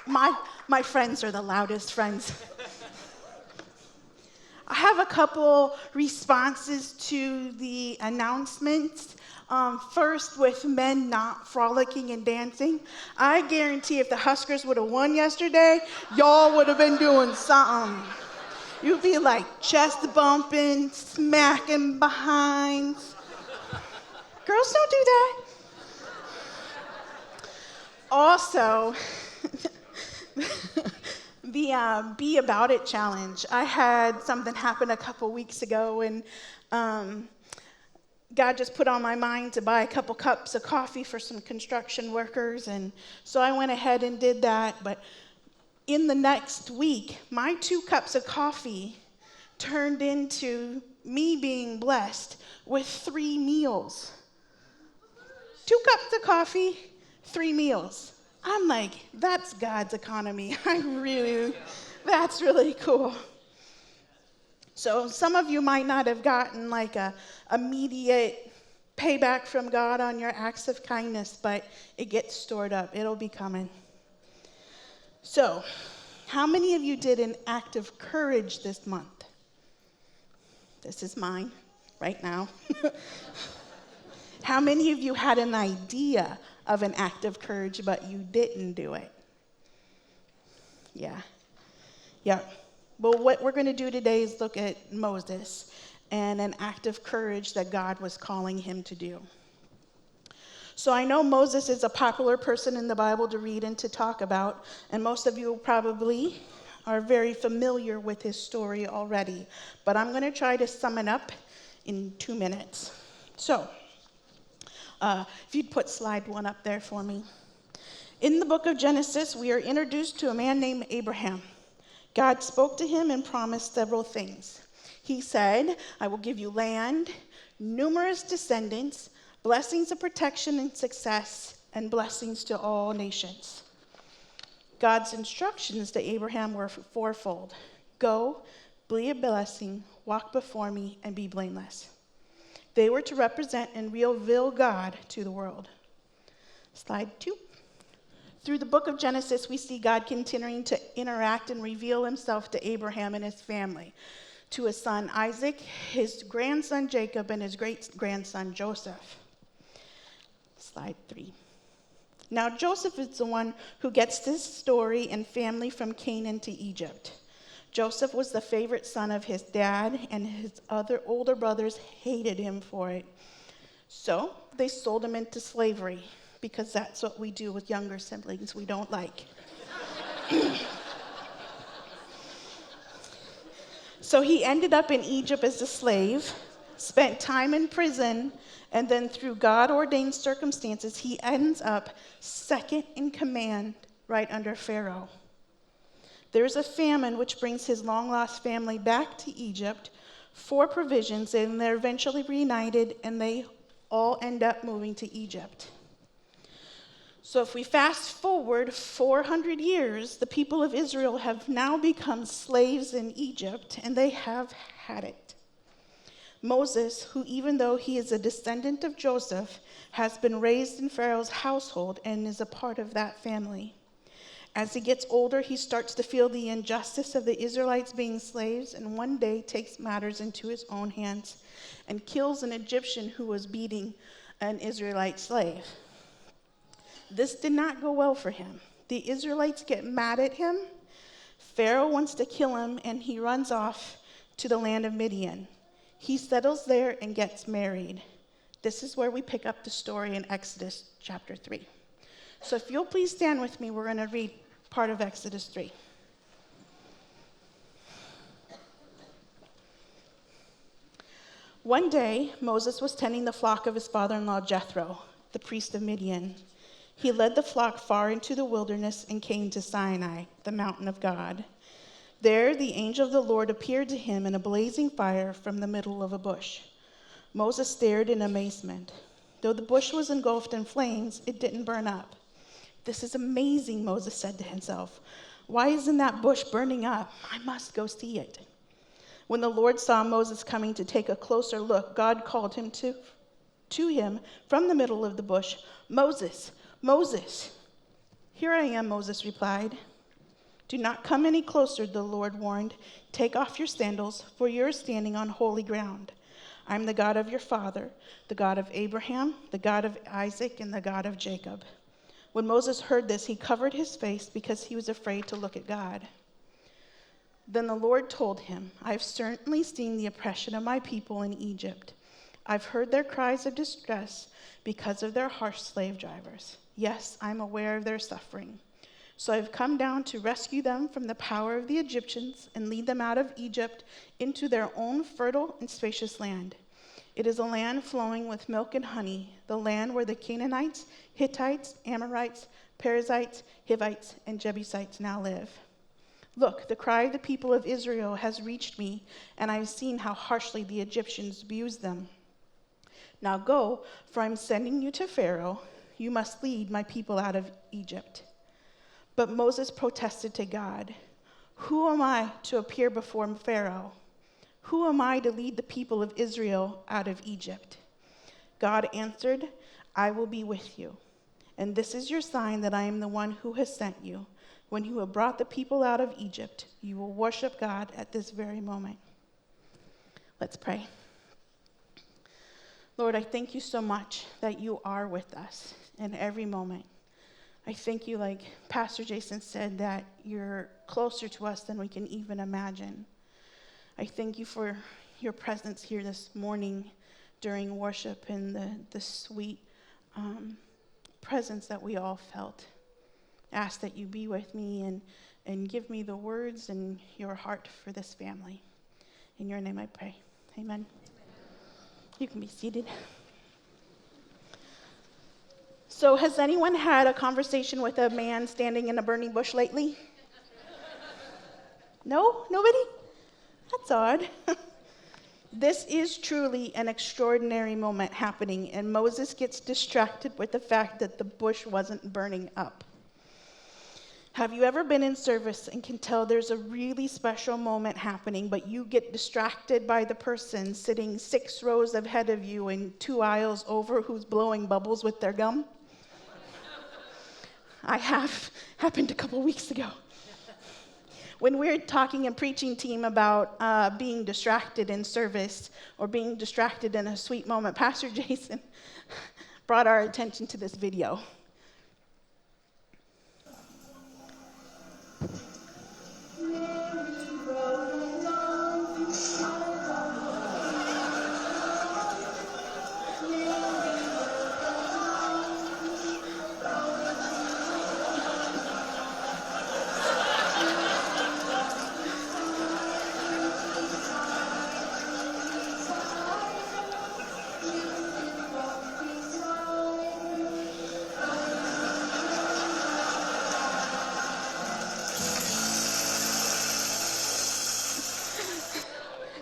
My friends are the loudest friends. I have a couple responses to the announcements. First, with men not frolicking and dancing. I guarantee if the Huskers would have won yesterday, y'all would have been doing something. You'd be like chest bumping, smacking behinds. Girls don't do that. Also, the Be About It challenge. I had something happen a couple weeks ago, and God just put on my mind to buy a couple cups of coffee for some construction workers, and so I went ahead and did that. But in the next week, my 2 cups of coffee turned into me being blessed with 3 meals. 2 cups of coffee, 3 meals. I'm like, that's God's economy. That's really cool. So some of you might not have gotten like a immediate payback from God on your acts of kindness, but it gets stored up. It'll be coming. So, how many of you did an act of courage this month? This is mine right now. How many of you had an idea of an act of courage, but you didn't do it? Yeah. Well, what we're going to do today is look at Moses and an act of courage that God was calling him to do. So I know Moses is a popular person in the Bible to read and to talk about, and most of you probably are very familiar with his story already. But I'm going to try to sum it up in 2 minutes. So, if you'd put slide 1 up there for me. In the book of Genesis, we are introduced to a man named Abraham. God spoke to him and promised several things. He said, I will give you land, numerous descendants, blessings of protection and success, and blessings to all nations. God's instructions to Abraham were fourfold. Go, be a blessing, walk before me, and be blameless. They were to represent and reveal God to the world. Slide 2. Through the book of Genesis, we see God continuing to interact and reveal himself to Abraham and his family, to his son Isaac, his grandson Jacob, and his great-grandson Joseph. Slide 3. Now, Joseph is the one who gets this story and family from Canaan to Egypt. Joseph was the favorite son of his dad, and his other older brothers hated him for it. So they sold him into slavery, because that's what we do with younger siblings we don't like. So he ended up in Egypt as a slave, spent time in prison, and then through God-ordained circumstances, he ends up second in command right under Pharaoh. There's a famine which brings his long-lost family back to Egypt for provisions, and they're eventually reunited, and they all end up moving to Egypt. So if we fast forward 400 years, the people of Israel have now become slaves in Egypt, and they have had it. Moses, who even though he is a descendant of Joseph, has been raised in Pharaoh's household and is a part of that family. As he gets older, he starts to feel the injustice of the Israelites being slaves, and one day takes matters into his own hands and kills an Egyptian who was beating an Israelite slave. This did not go well for him. The Israelites get mad at him. Pharaoh wants to kill him, and he runs off to the land of Midian. He settles there and gets married. This is where we pick up the story in Exodus chapter 3. So if you'll please stand with me, we're going to read part of Exodus 3. One day, Moses was tending the flock of his father-in-law Jethro, the priest of Midian. He led the flock far into the wilderness and came to Sinai, the mountain of God. There, the angel of the Lord appeared to him in a blazing fire from the middle of a bush. Moses stared in amazement. Though the bush was engulfed in flames, it didn't burn up. This is amazing, Moses said to himself. Why isn't that bush burning up? I must go see it. When the Lord saw Moses coming to take a closer look, God called him to him from the middle of the bush, Moses, Moses. Here I am, Moses replied. Do not come any closer, the Lord warned. Take off your sandals, for you're standing on holy ground. I'm the God of your father, the God of Abraham, the God of Isaac, and the God of Jacob. When Moses heard this, he covered his face because he was afraid to look at God. Then the Lord told him, I've certainly seen the oppression of my people in Egypt. I've heard their cries of distress because of their harsh slave drivers. Yes, I'm aware of their suffering. So I've come down to rescue them from the power of the Egyptians and lead them out of Egypt into their own fertile and spacious land. It is a land flowing with milk and honey, the land where the Canaanites, Hittites, Amorites, Perizzites, Hivites, and Jebusites now live. Look, the cry of the people of Israel has reached me, and I've seen how harshly the Egyptians abuse them. Now go, for I'm sending you to Pharaoh. You must lead my people out of Egypt. But Moses protested to God, Who am I to appear before Pharaoh? Who am I to lead the people of Israel out of Egypt? God answered, I will be with you, and this is your sign that I am the one who has sent you. When you have brought the people out of Egypt, you will worship God at this very moment. Let's pray. Lord, I thank you so much that you are with us in every moment. I thank you, like Pastor Jason said, that you're closer to us than we can even imagine. I thank you for your presence here this morning during worship and the sweet presence that we all felt. Ask that you be with me and give me the words and your heart for this family. In your name I pray. Amen. You can be seated. So has anyone had a conversation with a man standing in a burning bush lately? No? Nobody? That's odd. This is truly an extraordinary moment happening, and Moses gets distracted with the fact that the bush wasn't burning up. Have you ever been in service and can tell there's a really special moment happening, but you get distracted by the person sitting 6 rows ahead of you and 2 aisles over who's blowing bubbles with their gum? I have. Happened a couple weeks ago. When we're talking in preaching team about being distracted in service or being distracted in a sweet moment, Pastor Jason brought our attention to this video.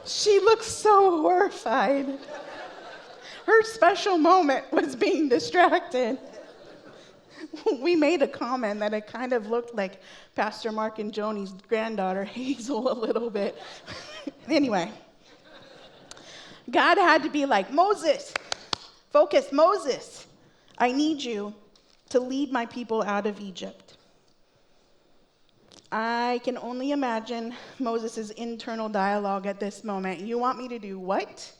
She looked so horrified. Her special moment was being distracted. We made a comment that it kind of looked like Pastor Mark and Joni's granddaughter, Hazel, a little bit. Anyway, God had to be like, Moses, focus, Moses. I need you to lead my people out of Egypt. I can only imagine Moses' internal dialogue at this moment. You want me to do what?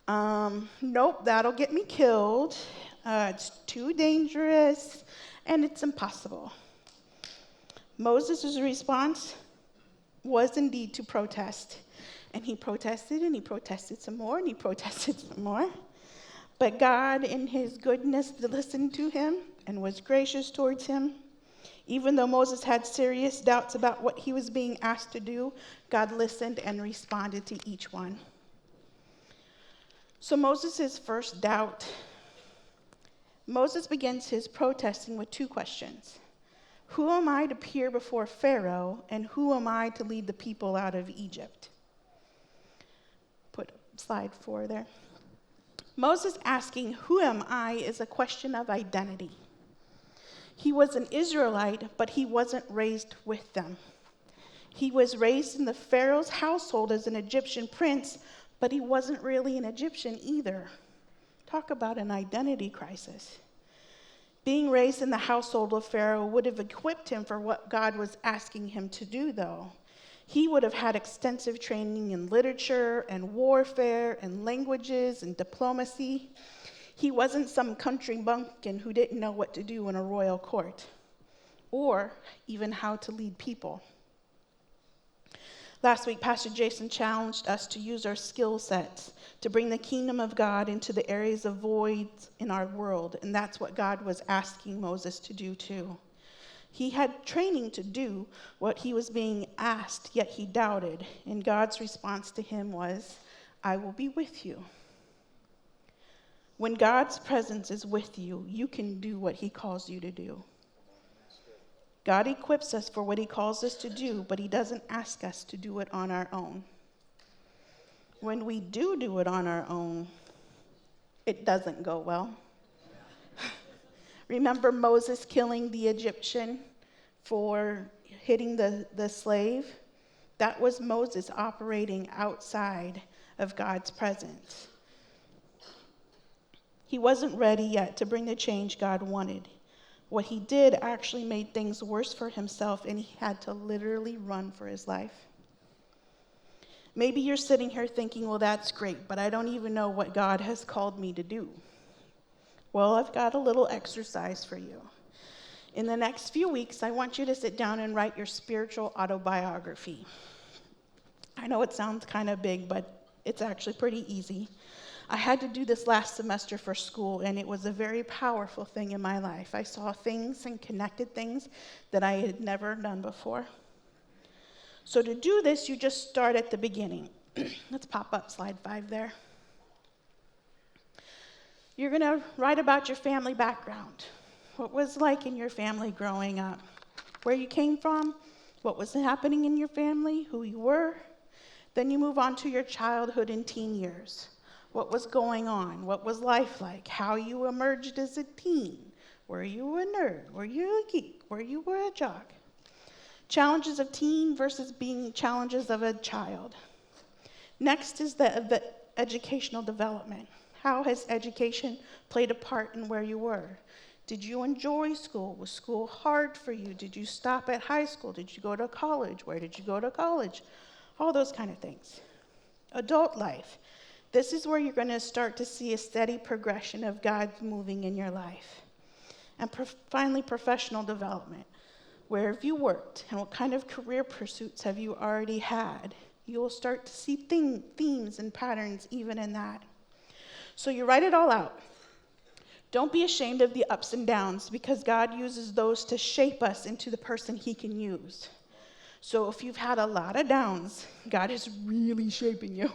Nope, that'll get me killed. It's too dangerous, and it's impossible. Moses' response was indeed to protest. And he protested, and he protested some more, and he protested some more. But God, in his goodness, listened to him and was gracious towards him. Even though Moses had serious doubts about what he was being asked to do, God listened and responded to each one. So Moses' first doubt, Moses begins his protesting with 2 questions. Who am I to appear before Pharaoh, and who am I to lead the people out of Egypt? Put slide 4 there. Moses asking, who am I, is a question of identity. He was an Israelite, but he wasn't raised with them. He was raised in the Pharaoh's household as an Egyptian prince, but he wasn't really an Egyptian either. Talk about an identity crisis. Being raised in the household of Pharaoh would have equipped him for what God was asking him to do, though. He would have had extensive training in literature and warfare and languages and diplomacy. He wasn't some country bumpkin who didn't know what to do in a royal court, or even how to lead people. Last week, Pastor Jason challenged us to use our skill sets to bring the kingdom of God into the areas of voids in our world, and that's what God was asking Moses to do too. He had training to do what he was being asked, yet he doubted, and God's response to him was, "I will be with you." When God's presence is with you, you can do what he calls you to do. God equips us for what he calls us to do, but he doesn't ask us to do it on our own. When we do it on our own, it doesn't go well. Remember Moses killing the Egyptian for hitting the slave? That was Moses operating outside of God's presence. He wasn't ready yet to bring the change God wanted. What he did actually made things worse for himself, and he had to literally run for his life. Maybe you're sitting here thinking, well, that's great, but I don't even know what God has called me to do. Well, I've got a little exercise for you. In the next few weeks, I want you to sit down and write your spiritual autobiography. I know it sounds kind of big, but it's actually pretty easy. I had to do this last semester for school, and it was a very powerful thing in my life. I saw things and connected things that I had never done before. So to do this, you just start at the beginning. Let's pop up slide 5 there. You're going to write about your family background. What was like in your family growing up? Where you came from? What was happening in your family? Who you were? Then you move on to your childhood and teen years. What was going on? What was life like? How you emerged as a teen? Were you a nerd? Were you a geek? Were you a jock? Challenges of teen versus being challenges of a child. Next is the educational development. How has education played a part in where you were? Did you enjoy school? Was school hard for you? Did you stop at high school? Did you go to college? Where did you go to college? All those kind of things. Adult life. This is where you're going to start to see a steady progression of God moving in your life. And finally, professional development. Where have you worked, and what kind of career pursuits have you already had? You will start to see themes and patterns even in that. So you write it all out. Don't be ashamed of the ups and downs, because God uses those to shape us into the person he can use. So if you've had a lot of downs, God is really shaping you.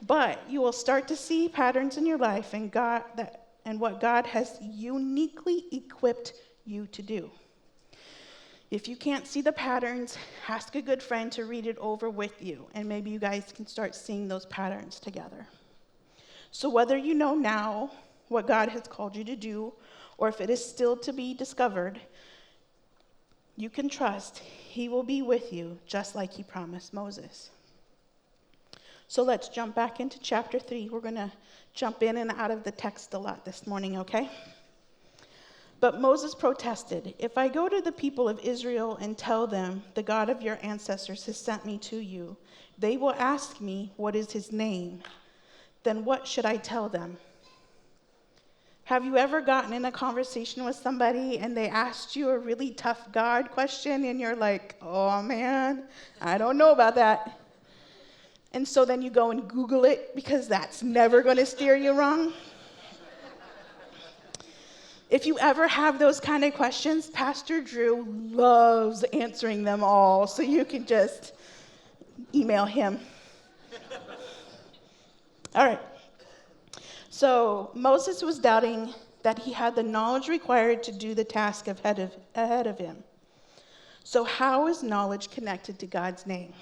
But you will start to see patterns in your life and what God has uniquely equipped you to do. If you can't see the patterns, ask a good friend to read it over with you, and maybe you guys can start seeing those patterns together. So whether you know now what God has called you to do, or if it is still to be discovered, you can trust he will be with you just like he promised Moses. So let's jump back into chapter 3. We're going to jump in and out of the text a lot this morning, okay? But Moses protested, "If I go to the people of Israel and tell them, the God of your ancestors has sent me to you, they will ask me, what is his name? Then what should I tell them?" Have you ever gotten in a conversation with somebody and they asked you a really tough God question and you're like, oh man, I don't know about that. And so then you go and Google it because that's never going to steer you wrong. If you ever have those kind of questions, Pastor Drew loves answering them all, so you can just email him. All right. So Moses was doubting that he had the knowledge required to do the task ahead of him. So how is knowledge connected to God's name?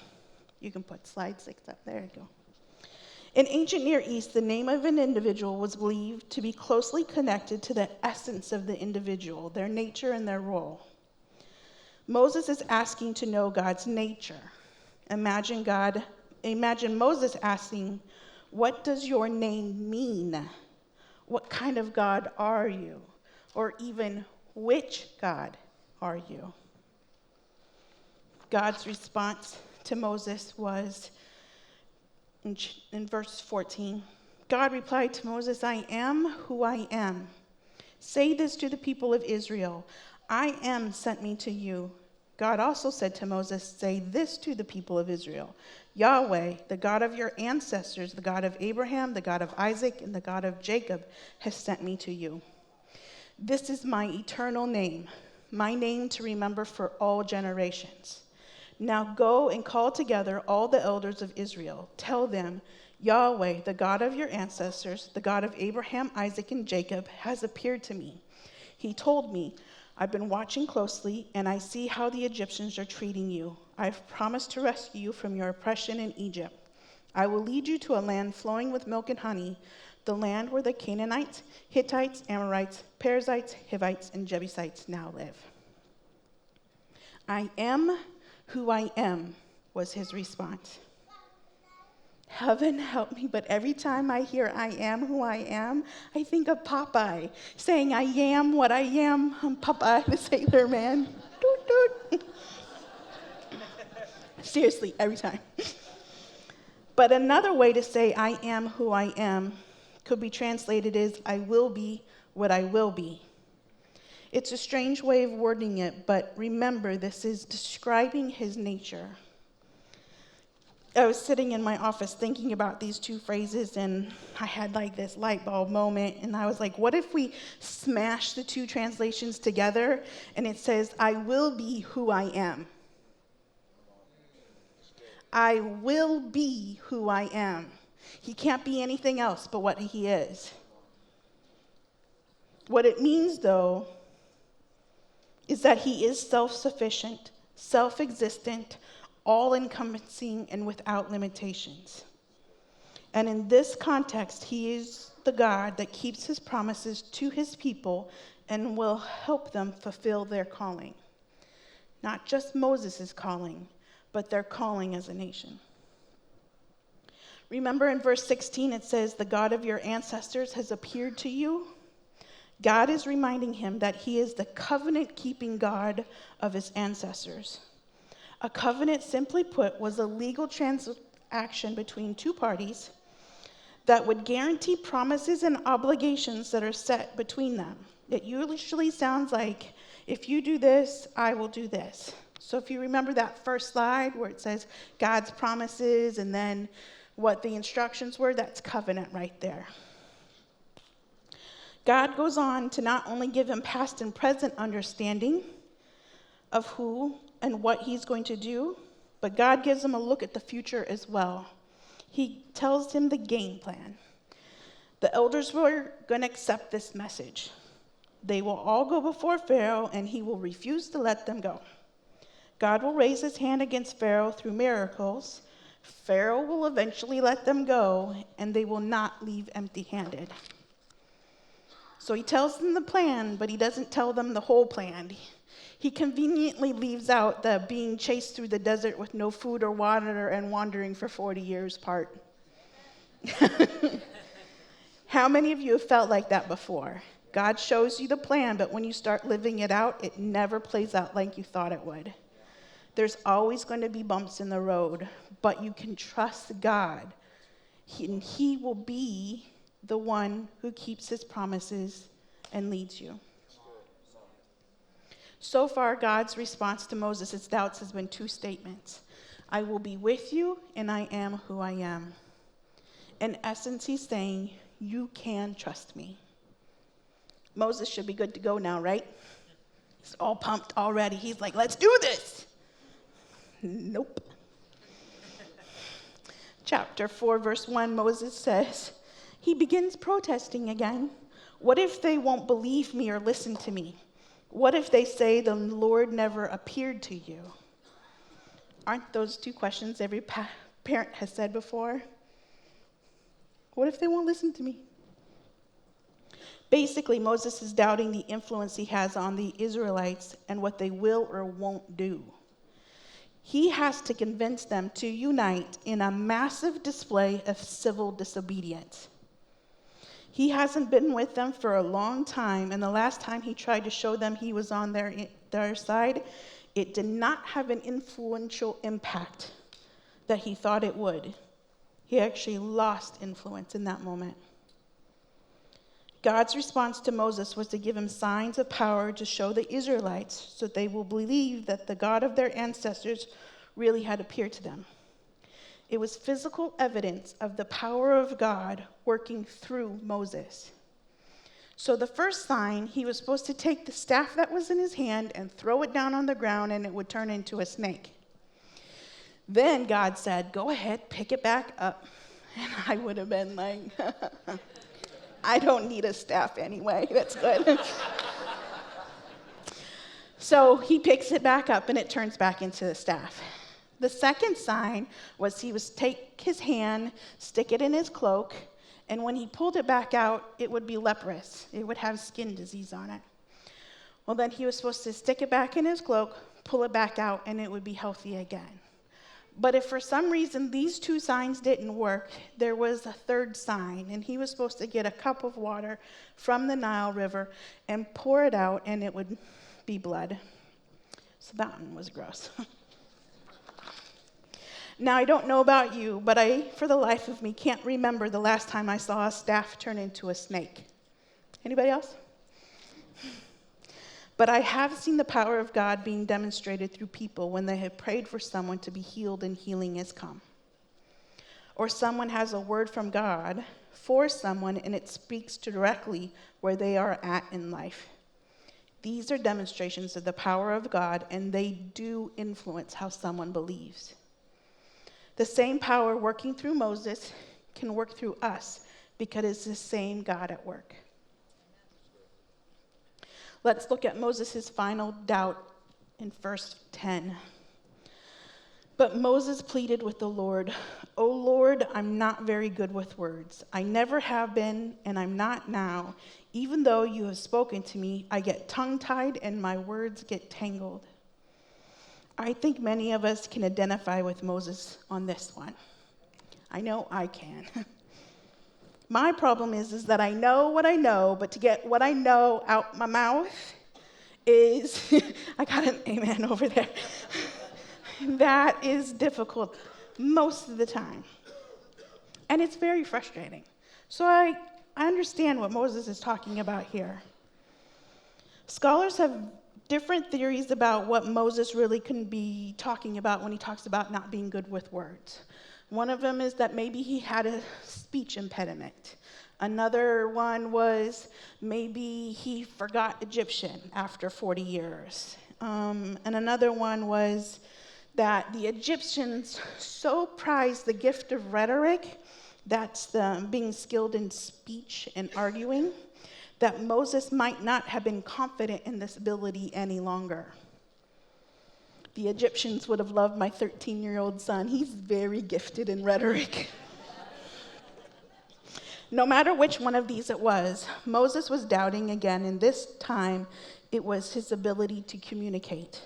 You can put slide 6 up. There you go. In ancient Near East, the name of an individual was believed to be closely connected to the essence of the individual, their nature and their role. Moses is asking to know God's nature. Imagine Moses asking, "What does your name mean? What kind of God are you? Or even, which God are you? God's response to Moses was in verse 14. God replied to Moses, I am who I am. Say this to the people of Israel, I am sent me to you. God also said to Moses, say this to the people of Israel, Yahweh, the God of your ancestors, the God of Abraham, the God of Isaac, and the God of Jacob, has sent me to you. This is my eternal name, my name to remember for all generations. Now go and call together all the elders of Israel. Tell them, Yahweh, the God of your ancestors, the God of Abraham, Isaac, and Jacob, has appeared to me. He told me, I've been watching closely, and I see how the Egyptians are treating you. I've promised to rescue you from your oppression in Egypt. I will lead you to a land flowing with milk and honey, the land where the Canaanites, Hittites, Amorites, Perizzites, Hivites, and Jebusites now live. I am who I am, was his response. Heaven help me, but every time I hear I am who I am, I think of Popeye saying, I am what I am. I'm Popeye the Sailor Man. Doot, doot. Seriously, every time. But another way to say I am who I am could be translated as I will be what I will be. It's a strange way of wording it, but remember, this is describing his nature. I was sitting in my office thinking about these two phrases, and I had like this light bulb moment, and I was like, what if we smash the two translations together, and it says, I will be who I am. I will be who I am. He can't be anything else but what he is. What it means, though, is that he is self-sufficient, self-existent, all-encompassing, and without limitations. And in this context, he is the God that keeps his promises to his people and will help them fulfill their calling. Not just Moses' calling, but their calling as a nation. Remember in verse 16, it says, the God of your ancestors has appeared to you. God is reminding him that he is the covenant-keeping God of his ancestors. A covenant, simply put, was a legal transaction between two parties that would guarantee promises and obligations that are set between them. It usually sounds like, if you do this, I will do this. So if you remember that first slide where it says God's promises and then what the instructions were, that's covenant right there. God goes on to not only give him past and present understanding of who and what he's going to do, but God gives him a look at the future as well. He tells him the game plan. The elders were going to accept this message. They will all go before Pharaoh, and he will refuse to let them go. God will raise his hand against Pharaoh through miracles. Pharaoh will eventually let them go, and they will not leave empty-handed. So he tells them the plan, but he doesn't tell them the whole plan. He conveniently leaves out the being chased through the desert with no food or water and wandering for 40 years part. How many of you have felt like that before? God shows you the plan, but when you start living it out, it never plays out like you thought it would. There's always going to be bumps in the road, but you can trust God. He will be the one who keeps his promises and leads you. So far, God's response to Moses' doubts has been two statements. I will be with you, and I am who I am. In essence, he's saying, you can trust me. Moses should be good to go now, right? He's all pumped already. He's like, let's do this. Nope. Chapter 4, verse 1, Moses says, he begins protesting again. What if they won't believe me or listen to me? What if they say the Lord never appeared to you? Aren't those two questions every parent has said before? What if they won't listen to me? Basically, Moses is doubting the influence he has on the Israelites and what they will or won't do. He has to convince them to unite in a massive display of civil disobedience. He hasn't been with them for a long time, and the last time he tried to show them he was on their side, it did not have an influential impact that he thought it would. He actually lost influence in that moment. God's response to Moses was to give him signs of power to show the Israelites so they will believe that the God of their ancestors really had appeared to them. It was physical evidence of the power of God working through Moses. So the first sign, he was supposed to take the staff that was in his hand and throw it down on the ground, and it would turn into a snake. Then God said, go ahead, pick it back up. And I would have been like, I don't need a staff anyway. That's good. So he picks it back up, and it turns back into the staff. The second sign was he was take his hand, stick it in his cloak, and when he pulled it back out, it would be leprous. It would have skin disease on it. Well, then he was supposed to stick it back in his cloak, pull it back out, and it would be healthy again. But if for some reason these two signs didn't work, there was a third sign, and he was supposed to get a cup of water from the Nile River and pour it out, and it would be blood. So that one was gross. Now, I don't know about you, but I, for the life of me, can't remember the last time I saw a staff turn into a snake. Anybody else? But I have seen the power of God being demonstrated through people when they have prayed for someone to be healed and healing has come. Or someone has a word from God for someone and it speaks directly where they are at in life. These are demonstrations of the power of God, and they do influence how someone believes. The same power working through Moses can work through us because it's the same God at work. Let's look at Moses' final doubt in verse 10. But Moses pleaded with the Lord, "O Lord, I'm not very good with words. I never have been, and I'm not now. Even though you have spoken to me, I get tongue-tied and my words get tangled." I think many of us can identify with Moses on this one. I know I can. My problem is that I know what I know, but to get what I know out my mouth is, I got an amen over there. That is difficult most of the time. And it's very frustrating. So I understand what Moses is talking about here. Scholars have different theories about what Moses really can be talking about when he talks about not being good with words. One of them is that maybe he had a speech impediment. Another one was maybe he forgot Egyptian after 40 years. And another one was that the Egyptians so prized the gift of rhetoric, that's the being skilled in speech and arguing, that Moses might not have been confident in this ability any longer. The Egyptians would have loved my 13-year-old son. He's very gifted in rhetoric. No matter which one of these it was, Moses was doubting again, and this time it was his ability to communicate.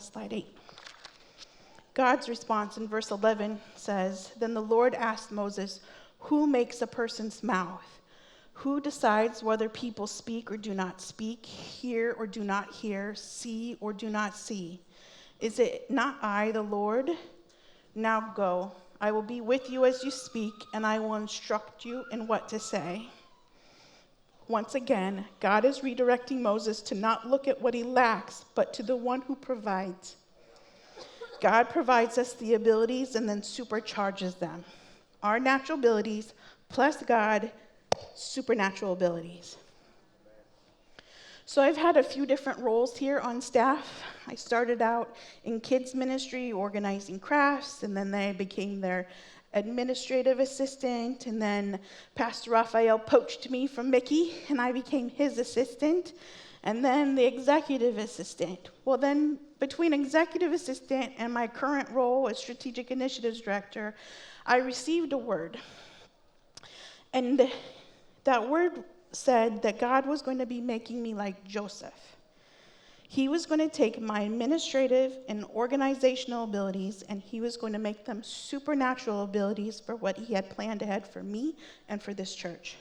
Slide 8. God's response in verse 11 says, "Then the Lord asked Moses, 'Who makes a person's mouth? Who decides whether people speak or do not speak, hear or do not hear, see or do not see? Is it not I, the Lord? Now go. I will be with you as you speak, and I will instruct you in what to say.'" Once again, God is redirecting Moses to not look at what he lacks, but to the one who provides. God provides us the abilities and then supercharges them. Our natural abilities plus God supernatural abilities. So I've had a few different roles here on staff. I started out in kids ministry organizing crafts, and then I became their administrative assistant, and then Pastor Raphael poached me from Mickey, and I became his assistant, and then the executive assistant. Well, then between executive assistant and my current role as strategic initiatives director, I received a word. And that word said that God was going to be making me like Joseph. He was going to take my administrative and organizational abilities, and he was going to make them supernatural abilities for what he had planned ahead for me and for this church.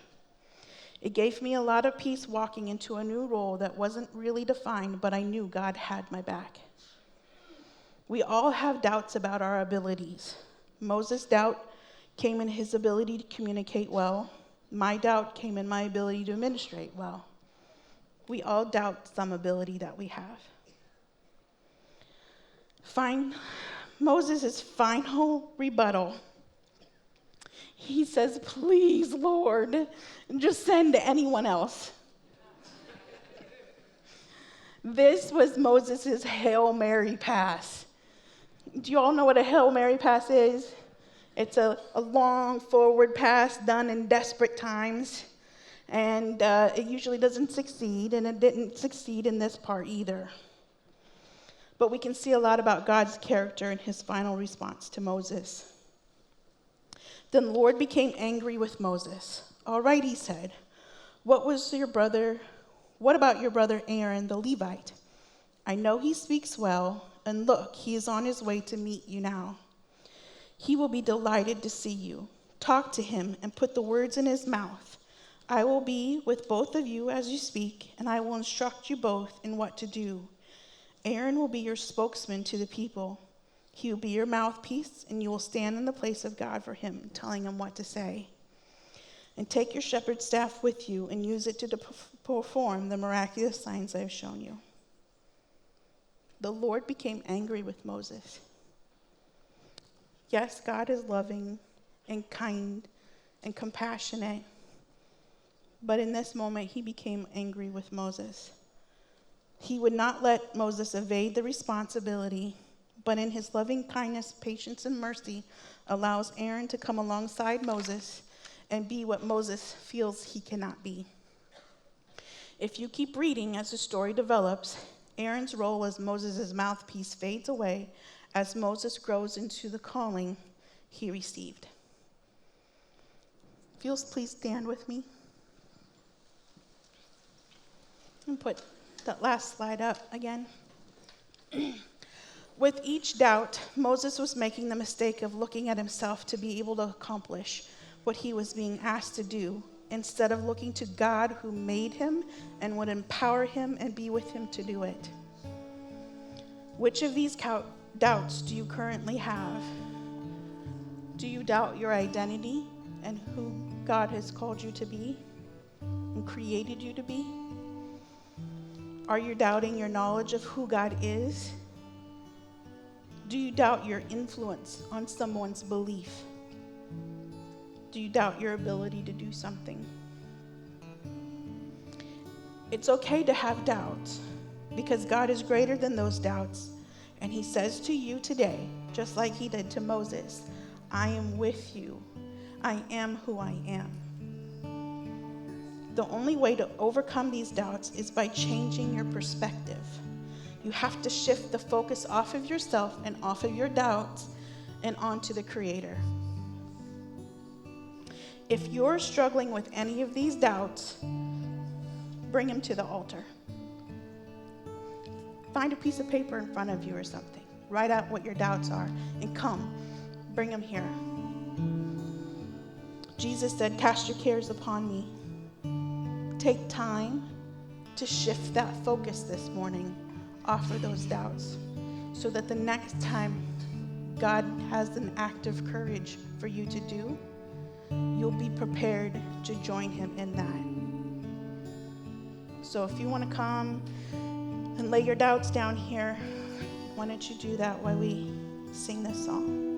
It gave me a lot of peace walking into a new role that wasn't really defined, but I knew God had my back. We all have doubts about our abilities. Moses' doubt came in his ability to communicate well. My doubt came in my ability to administrate well. We all doubt some ability that we have. Moses' final rebuttal. He says, please, Lord, just send anyone else. This was Moses' Hail Mary pass. Do you all know what a Hail Mary pass is? It's a long forward pass done in desperate times. And it usually doesn't succeed, and it didn't succeed in this part either. But we can see a lot about God's character in his final response to Moses. Then the Lord became angry with Moses. All right, he said, what about your brother Aaron the Levite? I know he speaks well, and look, he is on his way to meet you now. He will be delighted to see you. Talk to him and put the words in his mouth. I will be with both of you as you speak, and I will instruct you both in what to do. Aaron will be your spokesman to the people. He will be your mouthpiece, and you will stand in the place of God for him, telling him what to say. And take your shepherd's staff with you and use it to perform the miraculous signs I have shown you. The Lord became angry with Moses. Yes, God is loving and kind and compassionate. But in this moment, he became angry with Moses. He would not let Moses evade the responsibility, but in his loving kindness, patience, and mercy, allows Aaron to come alongside Moses and be what Moses feels he cannot be. If you keep reading as the story develops, Aaron's role as Moses' mouthpiece fades away as Moses grows into the calling he received. If you'll please stand with me. And put that last slide up again. With each doubt, Moses was making the mistake of looking at himself to be able to accomplish what he was being asked to do, instead of looking to God who made him and would empower him and be with him to do it. Which of these doubts do you currently have? Do you doubt your identity and who God has called you to be and created you to be? Are you doubting your knowledge of who God is? Do you doubt your influence on someone's belief? Do you doubt your ability to do something? It's okay to have doubts because God is greater than those doubts. And he says to you today, just like he did to Moses, I am with you. I am who I am. The only way to overcome these doubts is by changing your perspective. You have to shift the focus off of yourself and off of your doubts and onto the Creator. If you're struggling with any of these doubts, bring them to the altar. Find a piece of paper in front of you or something. Write out what your doubts are and come. Bring them here. Jesus said, cast your cares upon me. Take time to shift that focus this morning off of those doubts so that the next time God has an act of courage for you to do, you'll be prepared to join him in that. So if you want to come and lay your doubts down here, why don't you do that while we sing this song?